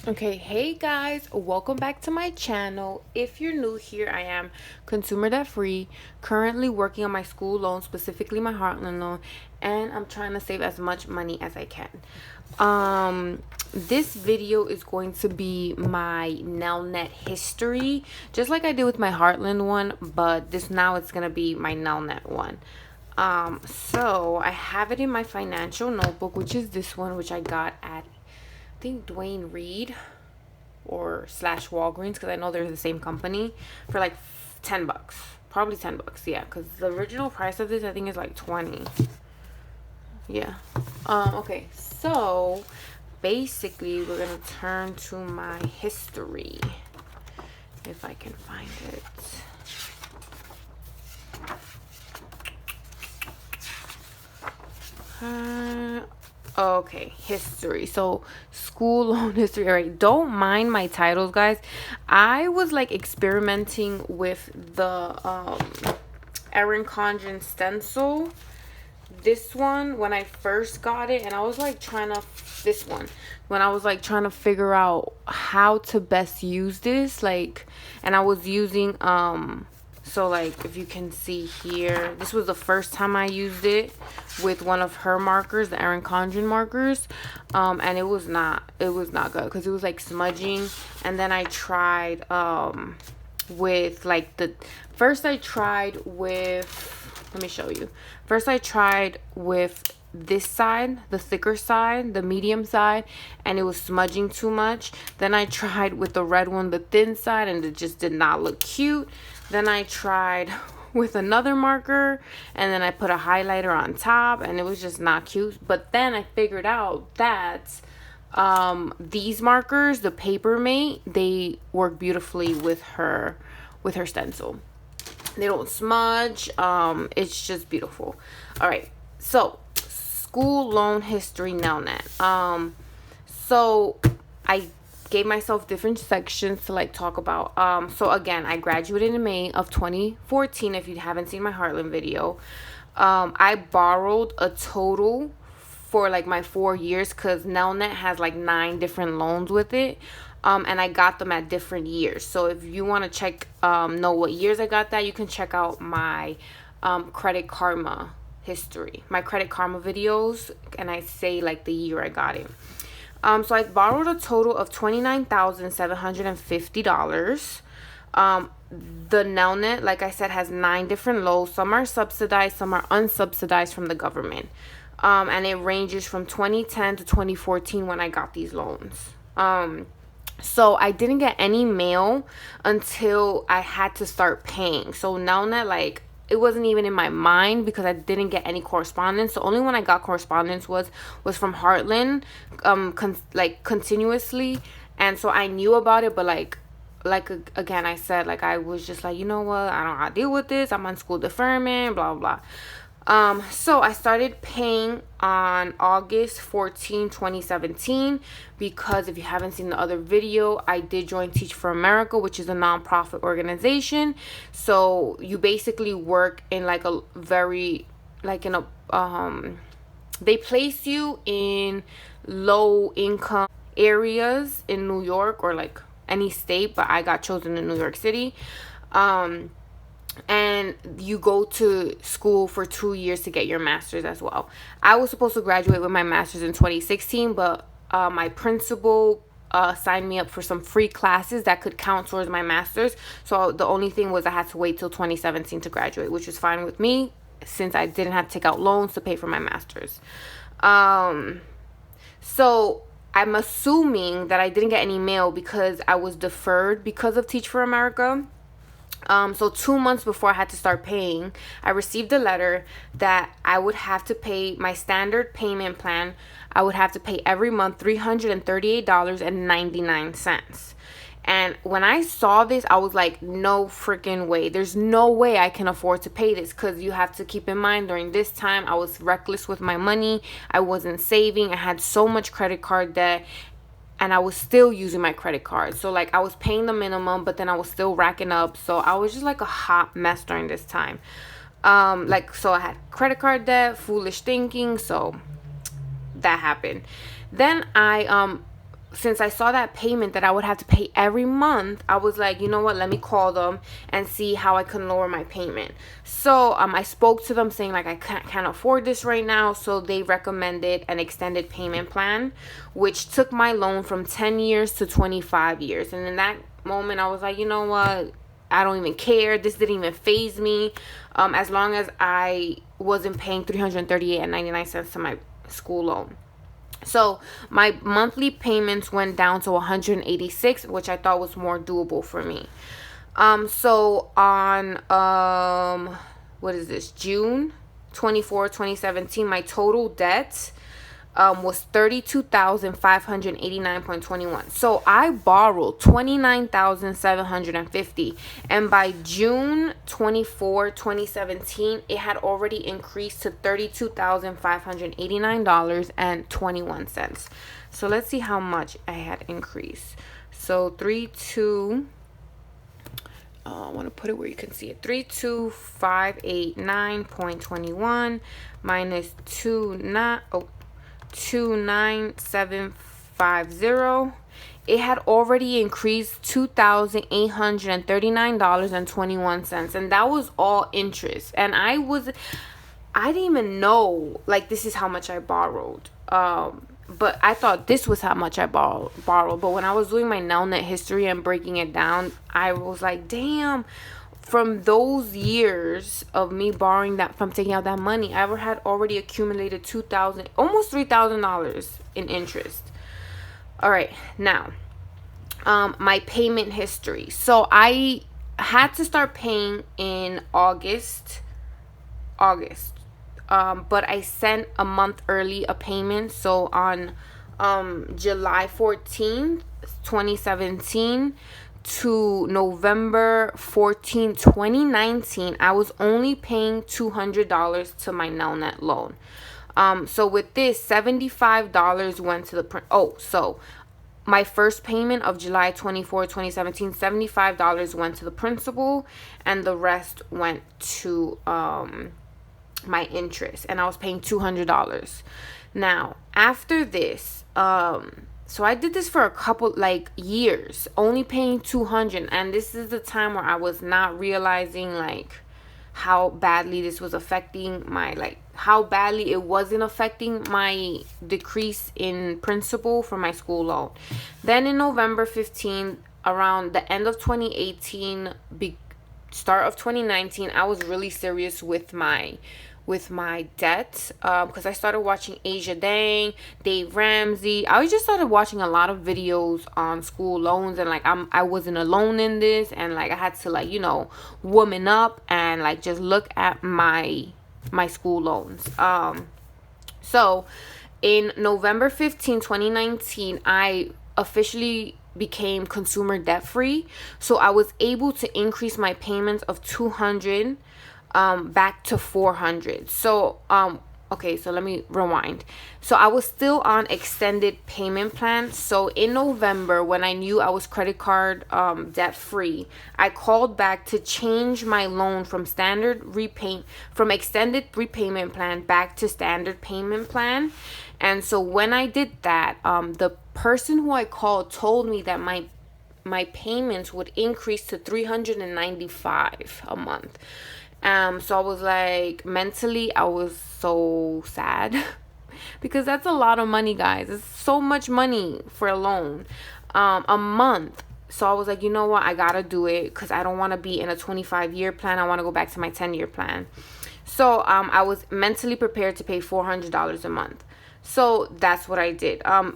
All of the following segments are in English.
Okay, hey guys, welcome back to my channel. If you're new here, I am consumer debt free, currently working on my school loan, specifically my Heartland loan, and I'm trying to save as much money as I can. This video is going to be my Nelnet history, just like I did with my Heartland one, but now it's gonna be my Nelnet one. So I have it in my financial notebook, which is this one, which I got at I think Dwayne Reed or slash Walgreens, because I know they're the same company, for like $10, probably $10. Yeah, because the original price of this I think is like 20. Yeah. Okay, so basically we're gonna turn to my history if I can find it. Okay, history. So school loan history. All right, don't mind my titles, guys. I was like experimenting with the Erin Condren stencil, this one, when I first got it, and I was like trying to figure out how to best use this, like, and I was using so like if you can see here, this was the first time I used it with one of her markers, the Erin Condren markers, and it was not good because it was like smudging. And then I tried with like let me show you. First I tried with this side, the thicker side, the medium side, and it was smudging too much. Then I tried with the red one, the thin side, and it just did not look cute. Then I tried with another marker, and then I put a highlighter on top, and it was just not cute. But then I figured out that these markers, the Papermate, they work beautifully with her stencil. They don't smudge. It's just beautiful. All right, so school loan history, Nelnet. So I gave myself different sections to like talk about. So again, I graduated in May of 2014. If you haven't seen my Heartland video, I borrowed a total for like my 4 years, because Nelnet has like 9 different loans with it. And I got them at different years. So if you want to check, know what years I got that, you can check out my Credit Karma history, my Credit Karma videos, and I say like the year I got it. So I borrowed a total of $29,750. The Nelnet, like I said, has 9 different loans. Some are subsidized, some are unsubsidized from the government. And it ranges from 2010 to 2014 when I got these loans. So I didn't get any mail until I had to start paying. So Nelnet, like, it wasn't even in my mind because I didn't get any correspondence. So only when I got correspondence was from Heartland, continuously. And so I knew about it, but again, I said, like, I was just like, you know what, I don't know how to deal with this. I'm on school deferment, blah, blah. So I started paying on August 14, 2017, because if you haven't seen the other video, I did join Teach for America, which is a nonprofit organization. So you basically work in like a very, like in a, they place you in low income areas in New York or like any state, but I got chosen in New York City. And you go to school for 2 years to get your master's as well. I was supposed to graduate with my master's in 2016, but my principal signed me up for some free classes that could count towards my master's. So the only thing was I had to wait till 2017 to graduate, which was fine with me since I didn't have to take out loans to pay for my master's. So I'm assuming that I didn't get any mail because I was deferred because of Teach for America. So 2 months before I had to start paying, I received a letter that I would have to pay my standard payment plan. I would have to pay every month $338.99. And when I saw this, I was like, no freaking way. There's no way I can afford to pay this, because you have to keep in mind during this time, I was reckless with my money. I wasn't saving. I had so much credit card debt. And I was still using my credit card. So, like, I was paying the minimum, but then I was still racking up. So, I was just, like, a hot mess during this time. So I had credit card debt, foolish thinking. So, that happened. Then I since I saw that payment that I would have to pay every month, I was like, you know what, let me call them and see how I can lower my payment. So I spoke to them saying like I can't afford this right now. So they recommended an extended payment plan, which took my loan from 10 years to 25 years. And in that moment, I was like, you know what, I don't even care. This didn't even faze me, as long as I wasn't paying $338.99 to my school loan. So my monthly payments went down to $186, which I thought was more doable for me. So on what is this, June 24, 2017, my total debt was $32,589.21. So I borrowed $29,750, and by June 24, 2017, it had already increased to $32,589.21. So let's see how much I had increased. So I want to put it where you can see it. 32,589.21 minus 29750. It had already increased $2,839.21, and that was all interest. And I didn't even know like this is how much I borrowed. But I thought this was how much I borrowed. But when I was doing my Nelnet history and breaking it down, I was like, damn, from those years of me borrowing that, from taking out that money, I had already accumulated $2,000, almost $3,000 in interest. All right, now, my payment history. So I had to start paying in August. But I sent a month early a payment. So on July 14th, 2017 to November 14th, 2019, I was only paying $200 to my Nelnet loan. So with this, $75 went to the so my first payment of July 24, 2017, $75 went to the principal, and the rest went to my interest, and I was paying $200. Now after this, so I did this for a couple years, only paying $200, and this is the time where I was not realizing how badly this was affecting my how badly it wasn't affecting my decrease in principal for my school loan. Then in November 15th, around the end of 2018, start of 2019, I was really serious with my debt, because I started watching Asia Dang, Dave Ramsey. I just started watching a lot of videos on school loans, and I wasn't alone in this, and I had to woman up and just look at my school loans. So in November 15, 2019, I officially became consumer debt free. So I was able to increase my payments of $200 back to $400. So okay, so let me rewind. So I was still on extended payment plan. So in November, when I knew I was credit card debt free, I called back to change my loan from from extended repayment plan back to standard payment plan. And so when I did that, the person who I called told me that my payments would increase to $395 a month. So I was mentally, I was so sad because that's a lot of money, guys. It's so much money for a loan, a month. So I was like, you know what? I gotta do it because I don't want to be in a 25-year plan. I want to go back to my 10-year plan. So I was mentally prepared to pay $400 a month. So that's what I did. I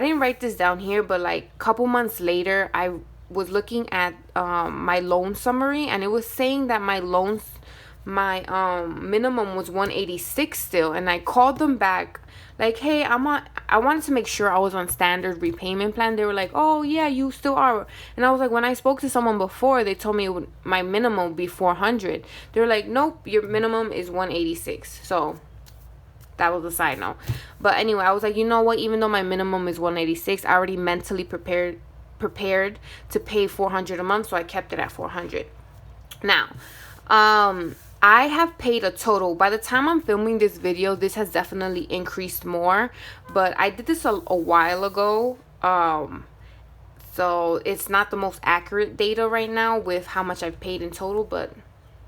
didn't write this down here, but a couple months later, I was looking at my loan summary, and it was saying that my minimum was $186 still. And I called them back hey, I wanted to make sure I was on standard repayment plan. They were like, oh yeah, you still are. And I was like, when I spoke to someone before, they told me my minimum would be $400. They were like, nope, your minimum is $186. So that was a side note. But anyway, I was like, you know what, even though my minimum is $186, I already mentally prepared to pay $400 a month, so I kept it at $400. Now I have paid a total, by the time I'm filming this video, this has definitely increased more, but I did this a while ago. So it's not the most accurate data right now with how much I've paid in total, but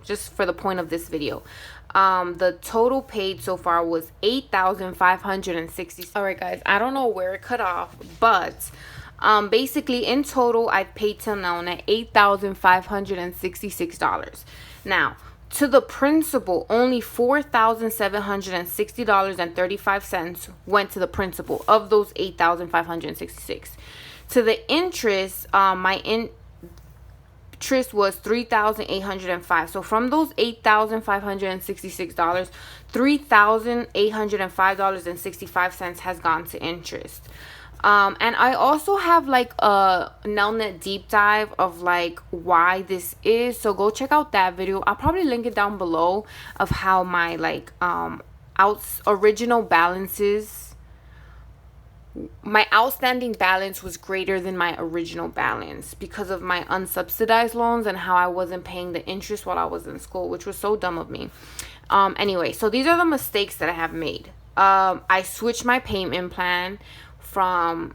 just for the point of this video, the total paid so far was $8,560. All right, guys, I don't know where it cut off, but basically in total I've paid till now at $8,566. Now, to the principal, only $4,760.35 went to the principal of those $8,566. To the interest, my interest was $3,805. So from those $8,566, $3,805.65 has gone to interest. And I also have like a Nelnet deep dive of like why this is, so go check out that video. I'll probably link it down below of how my like original balances, my outstanding balance was greater than my original balance because of my unsubsidized loans and how I wasn't paying the interest while I was in school, which was so dumb of me. Anyway, so these are the mistakes that I have made. I switched my payment plan from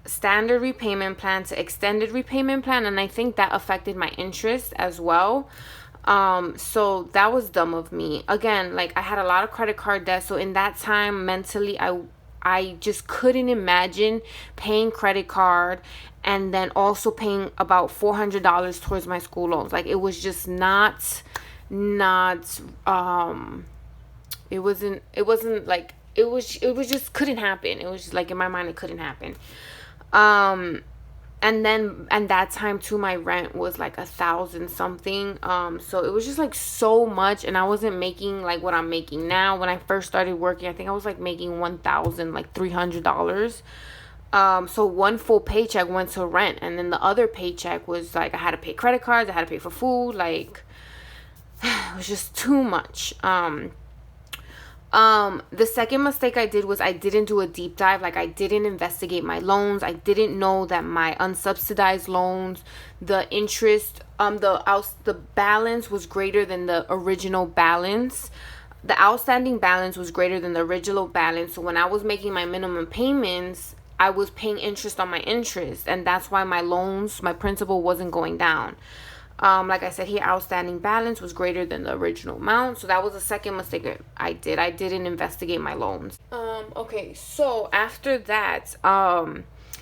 standard repayment plan to extended repayment plan, and I think that affected my interest as well. So that was dumb of me. Again, like I had a lot of credit card debt, so in that time mentally I just couldn't imagine paying credit card and then also paying about $400 towards my school loans. Like it was just it just couldn't happen. It was just like in my mind it couldn't happen. And that time too, my rent was like $1,000 something. So it was just like so much, and I wasn't making like what I'm making now. When I first started working, I think I was like making $1,300. So one full paycheck went to rent, and then the other paycheck was like I had to pay credit cards, I had to pay for food. Like it was just too much. The second mistake I did was I didn't do a deep dive. Like I didn't investigate my loans. I didn't know that my unsubsidized loans, the interest, the balance was greater than the original balance. The outstanding balance was greater than the original balance. So when I was making my minimum payments, I was paying interest on my interest, and that's why my loans, my principal wasn't going down. Like I said here, outstanding balance was greater than the original amount. So that was the second mistake I did. I didn't investigate my loans. Okay, so after that,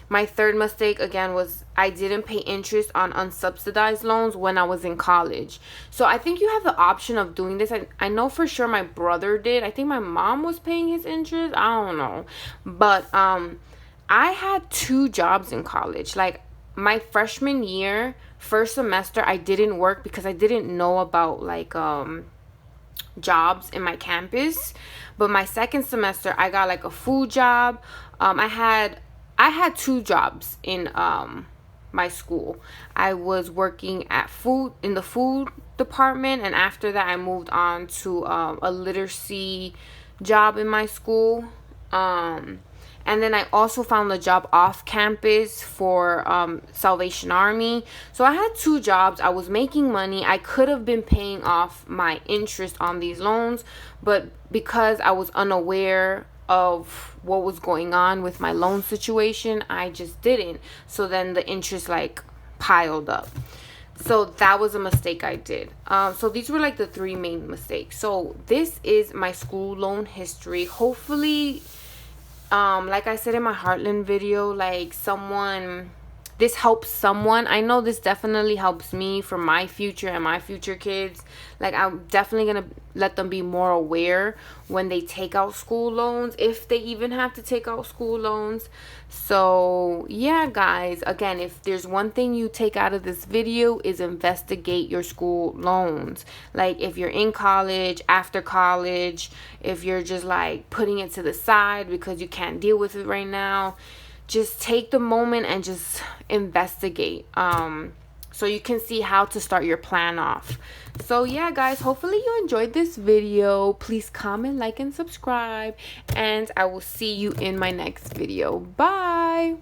my third mistake again was I didn't pay interest on unsubsidized loans when I was in college. So I think you have the option of doing this. I know for sure my brother did. I think my mom was paying his interest. I don't know. But I had 2 jobs in college. Like my freshman year, first semester, I didn't work because I didn't know about like jobs in my campus. But my second semester, I got like a food job. I had 2 jobs in my school. I was working in the food department, and after that I moved on to a literacy job in my school. And then I also found a job off campus for Salvation Army. So I had 2 jobs. I was making money. I could have been paying off my interest on these loans, but because I was unaware of what was going on with my loan situation, I just didn't. So then the interest like piled up. So that was a mistake I did. So these were like the 3 main mistakes. So this is my school loan history. Hopefully, like I said in my Heartland video, like this helps someone. I know this definitely helps me for my future and my future kids. Like I'm definitely gonna let them be more aware when they take out school loans, if they even have to take out school loans. So yeah, guys, again, if there's one thing you take out of this video is investigate your school loans. Like if you're in college, after college, if you're just like putting it to the side because you can't deal with it right now, just take the moment and just investigate so you can see how to start your plan off. So yeah, guys, hopefully you enjoyed this video. Please comment, like, and subscribe, and I will see you in my next video. Bye.